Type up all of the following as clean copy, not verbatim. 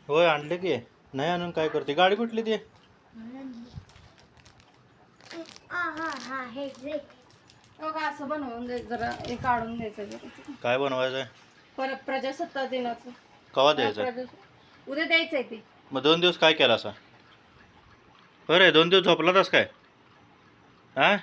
होय आणले की. नाही आणून काय करते? गाडी कुठली ती? असं बनवून द्यायचं जरा हे काढून द्यायचं जरा. काय बनवायचंय? परत प्रजासत्ताक दिनाचं कवा द्यायचं? उद्या द्यायचंय ते. मग 2 दिवस काय केला असा? बरं 2 दिवस झोपलातच काय? हा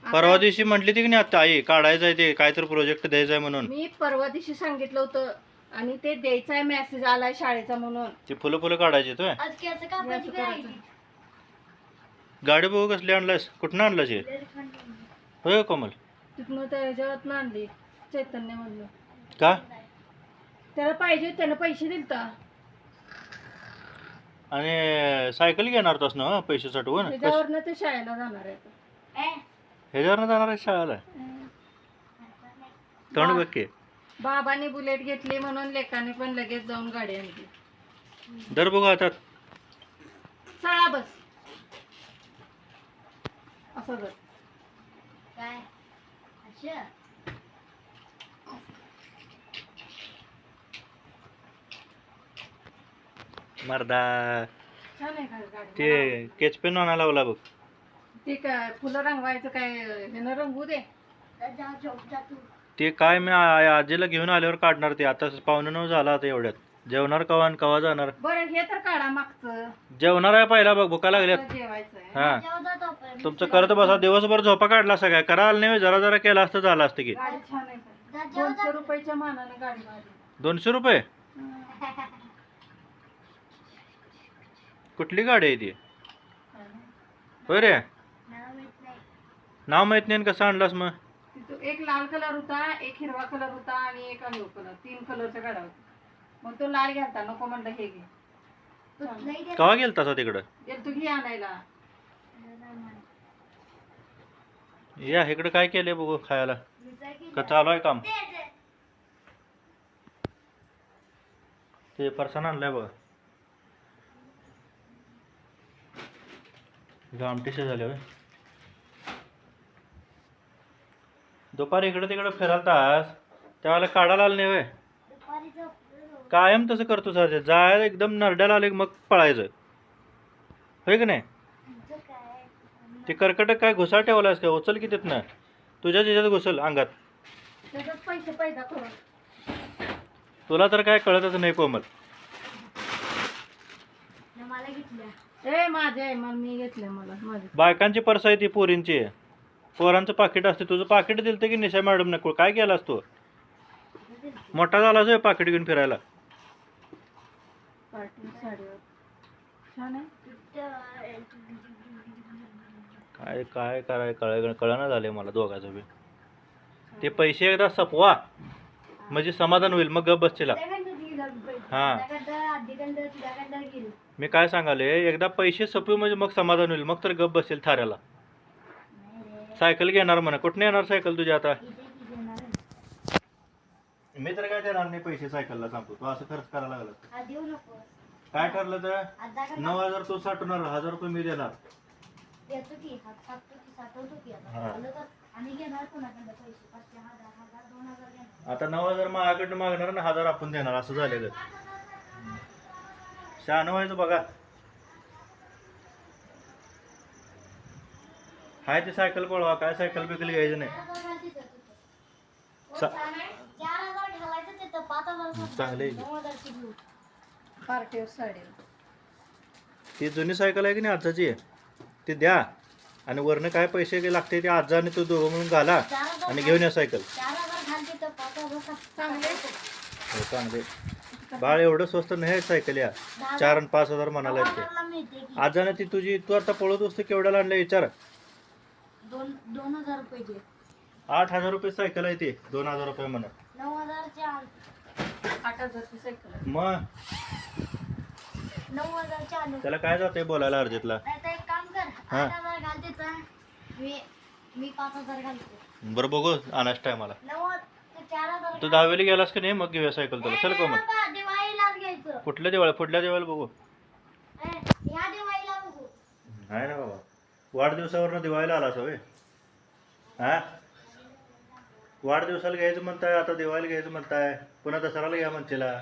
परवा दिवशी म्हटली ती की नाही आता आई काढायचंय ते काहीतरी प्रोजेक्ट द्यायचाय म्हणून. मी परवा दिवशी सांगितलं होतं आणि ते द्यायचंय मेसेज आलाय शाळेचा म्हणून. ती फुलं काढायची तो. गाडी बघू कसली आणलास? कुठनं आणलास हे? होय कोमल. तिथनं त्याच्यात आणली चैतन्यमधलं. का? त्याला पाहिजे त्यानं पैसे दिलता. आणि सायकल घेणार तस ना पैसे साठवून? त्याच्यावरनं ते शाळेला जाणार आहे. ह्याच्यावरनं जाणार आहे शाळेला? तोंड बघ की. बाबाने बुलेट घेतली म्हणून लेकाने पण लगेच जाऊन गाडी आणली. दर बघू आता. चला बस असं जर काय मर्दा छान आहे का गाडी? ते केच पेन आणायला लावला बघ. ते काय फुलं रंगवायचं काय ह्यानं रंगू दे. ते काय मी आजीला घेऊन आल्यावर काढणार ते. आता 8:45 झाला आता एवढ्यात. जेवणार कवा आणि कवा जाणार? बरं हे तर काढा मागचं. जेवणार आहे पहिला बघ भुका लागल्यात. जेवायचं आहे. हा तुमचं करत बसा. दिवसभर झोपा काढला सगळ्या. करायला नाही जरा जरा केला असतं झालं असतं की. गाडी छान आहे का? 200 रुपयाच्या मानाने गाडी माझी. 200 रुपये? कुठली गाडी आहे ती? होय रे नाव माहित नाही. कसं आणलास मग? तिथं एक लाल कलर होता, एक हिरवा कलर होता आणि एक अळीव कलर. 3 कलरच्या गाड्या होत्या. मग तो लाल घ्यालता नको म्हणलं हे घे. कवा गेलता तसा तिकडं? गेलतो घे आणायला. या इकडे काय केलंय बघू खायला. का चालू आहे काम? ते फरसाण आणलंय बघा. गामटीसे झाले होय. दुपारी इकडे तिकडे फिरलतास त्यावेळेला काढायला आलं नाही होय? कायम तसं करतो सर. जायला एकदम नरड्याला आले मग पळायचं होय की नाही? ते कर्कटक काय घुसा ठेवलास का? उचल की तिथनं. तुझ्या त्याच्यात घुसल अंगात. त्याच्यात पैसे पैदा करून. तुला तर काय कळतच नाही कोमल. ए माझे आहे मग मी घेतले मला माझे. बायकांची पर्स आहे ती पोरींची. पोरांचं पाकिट असते. तुझं पाकिट दिलं की निशा मॅडम नको काय केलास तू? मोठा झालाच आहे पाकिट घेऊन फिरायला. पार्टी साडीवर छान आहे. काय काय कराय कळना झाले मला दोघांचं बी. ते पैसे एकदा सपवा म्हणजे समाधान होईल मग गप बसतील. हा मी काय सांगाले एकदा पैसे सपवे म्हणजे मग समाधान होईल मग तर गप बसेल थाऱ्याला. सायकल घेणार म्हणा. कुठं येणार सायकल तुझी आता? मी तर काय देणार नाही पैसे सायकलला सांगतो. तू असं खर्च करायला लागला. काय ठरलं तर 9,000 तू साठवणार 1,000 रुपये मी देणार. आता 9,000 माझ्याकडनं मागणार आणि 1,000 आपण देणार असं झालेलं. शहाणं व्हायचं बघा. हाय ते सायकल पळवा. काय सायकल बिकल घ्यायचं नाही. चांगले पार्टीवर साडी. ती जुनी सायकल आहे की नाही आजची ती द्या आणि वरनं काय पैसे लागते ते आजा आणि तू दोघं म्हणून घाला आणि घेऊन या सायकल. चांगले बाळ एवढं स्वस्त नाही सायकल या. 4 आणि 5,000 म्हणाला येते. आजाने ती तुझी तू आता पळत असतो केवढ्याला आणलं विचार. 2,000 रुपये. 8,000 रुपये सायकल आहे ती. 2,000 रुपये म्हणा. 8,000ची सायकल. मग 9,000 त्याला काय जाते बोलायला अर्जितला. एक काम कर 8,000 घालते तर मी 5,000 घालते. बरं बघू आणायच टायमाला. 4,000 तू 10वीला गेलास की नाही मग घेऊया सायकल तुला. चल कोमल. दिवाळीलाच घ्यायचं. कुठल्या दिवाळी पुढल्या दिवाळीला बघू. ह्या दिवाळीला बघू. नाही ना बाबा वाढदिवसावरनं दिवाळीला आलास होय. हा वाढदिवसाला घ्यायचं म्हणताय आता दिवाळीला घ्यायचं म्हणताय पुन्हा दसऱ्याला घ्या म्हणतेला.